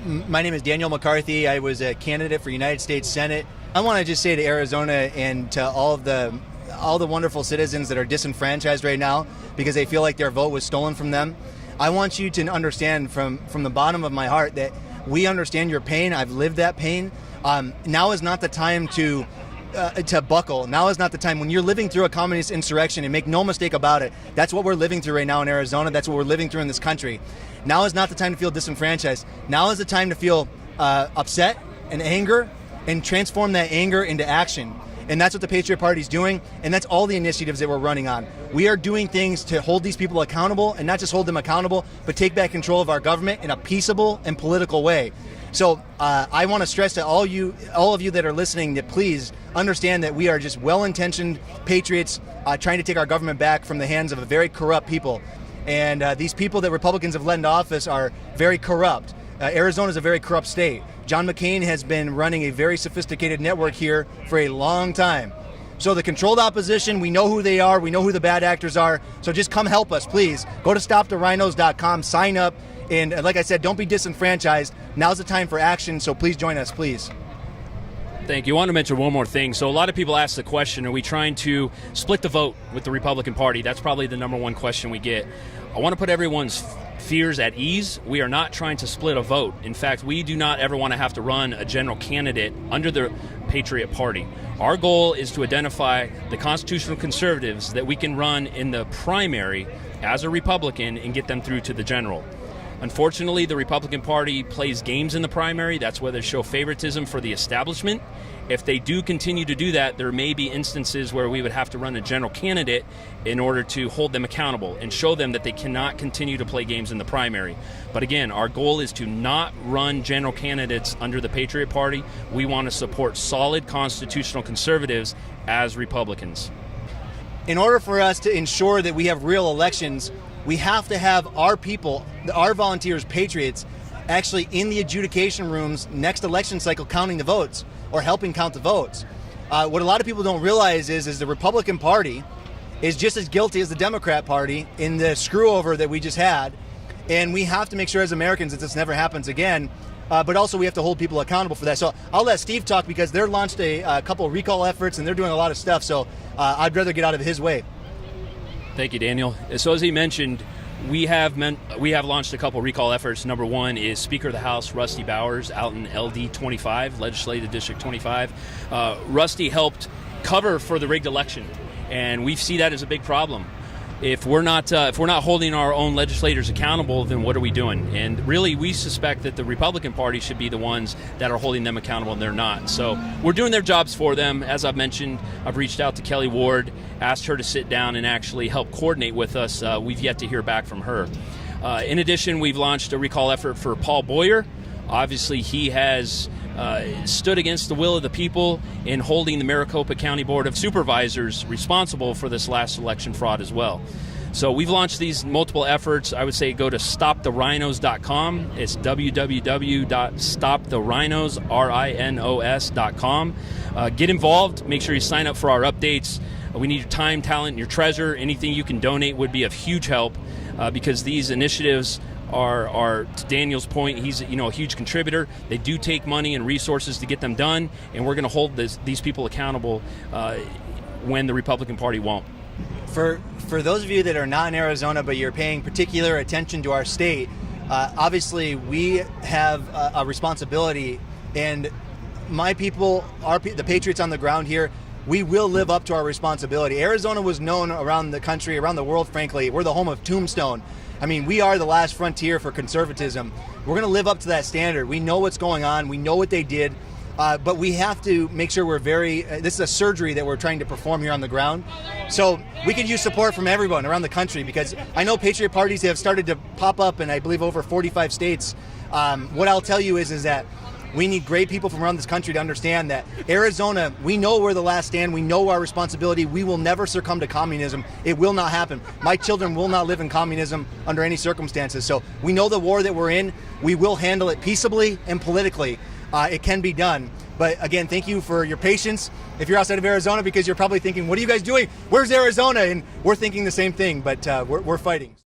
My name is Daniel McCarthy. I was a candidate for United States Senate. I want to just say to Arizona and to all the wonderful citizens that are disenfranchised right now because they feel like their vote was stolen from them. I want you to understand from the bottom of my heart that we understand your pain. I've lived that pain. Now is not the time to buckle. Now is not the time. When you're living through a communist insurrection, and make no mistake about it, that's what we're living through right now in Arizona. That's what we're living through in this country. Now is not the time to feel disenfranchised. Now is the time to feel upset and anger and transform that anger into action. And that's what the Patriot Party is doing, and that's all the initiatives that we're running on. We are doing things to hold these people accountable, and not just hold them accountable, but take back control of our government in a peaceable and political way. So I want to stress to all of you that are listening that please understand that we are just well-intentioned patriots trying to take our government back from the hands of a very corrupt people. And these people that Republicans have led into office are very corrupt. Arizona is a very corrupt state. John McCain has been running a very sophisticated network here for a long time. So the controlled opposition, we know who they are, we know who the bad actors are, so just come help us, please. Go to stoptherhinos.com, sign up, and like I said, don't be disenfranchised. Now's the time for action, so please join us, please. Thank you. I want to mention one more thing. So a lot of people ask the question, are we trying to split the vote with the Republican Party? That's probably the number one question we get. I want to put everyone's fears at ease. We are not trying to split a vote. In fact, we do not ever want to have to run a general candidate under the Patriot Party. Our goal is to identify the constitutional conservatives that we can run in the primary as a Republican and get them through to the general. Unfortunately, the Republican Party plays games in the primary. That's where they show favoritism for the establishment. If they do continue to do that, there may be instances where we would have to run a general candidate in order to hold them accountable and show them that they cannot continue to play games in the primary. But again, our goal is to not run general candidates under the Patriot Party. We want to support solid constitutional conservatives as Republicans. In order for us to ensure that we have real elections, we have to have our people, our volunteers, patriots, actually in the adjudication rooms next election cycle counting the votes or helping count the votes. What a lot of people don't realize is the Republican Party is just as guilty as the Democrat Party in the screw over that we just had. And we have to make sure as Americans that this never happens again. But also we have to hold people accountable for that. So I'll let Steve talk because they're launched a couple of recall efforts and they're doing a lot of stuff. So I'd rather get out of his way. Thank you, Daniel. So as he mentioned, we have launched a couple recall efforts. Number one is Speaker of the House Rusty Bowers out in LD 25, Legislative District 25. Rusty helped cover for the rigged election, and we see that as a big problem. If we're not holding our own legislators accountable, then what are we doing? And really, we suspect that the Republican Party should be the ones that are holding them accountable, and they're not. So we're doing their jobs for them. As I've mentioned, I've reached out to Kelly Ward, asked her to sit down and actually help coordinate with us. We've yet to hear back from her. In addition, we've launched a recall effort for Paul Boyer. Obviously, he has stood against the will of the people in holding the Maricopa County Board of Supervisors responsible for this last election fraud as well. So we've launched these multiple efforts. I would say go to stoptherhinos.com. It's www.stoptherhinos.com. Get involved. Make sure you sign up for our updates. We need your time, talent, and your treasure. Anything you can donate would be of huge help because these initiatives are, to Daniel's point, he's a huge contributor. They do take money and resources to get them done, and we're going to hold these people accountable when the Republican Party won't. For those of you that are not in Arizona but you're paying particular attention to our state, obviously we have a responsibility, and my people, the patriots on the ground here, we will live up to our responsibility. Arizona was known around the country, around the world, frankly. We're the home of Tombstone. I mean, we are the last frontier for conservatism. We're going to live up to that standard. We know what's going on. We know what they did. But we have to make sure we're this is a surgery that we're trying to perform here on the ground. So we could use support from everyone around the country because I know Patriot parties have started to pop up in, I believe, over 45 states. What I'll tell you is that we need great people from around this country to understand that Arizona, we know we're the last stand. We know our responsibility. We will never succumb to communism. It will not happen. My children will not live in communism under any circumstances. So we know the war that we're in. We will handle it peaceably and politically. It can be done. But again, thank you for your patience. If you're outside of Arizona, because you're probably thinking, what are you guys doing? Where's Arizona? And we're thinking the same thing, but we're fighting.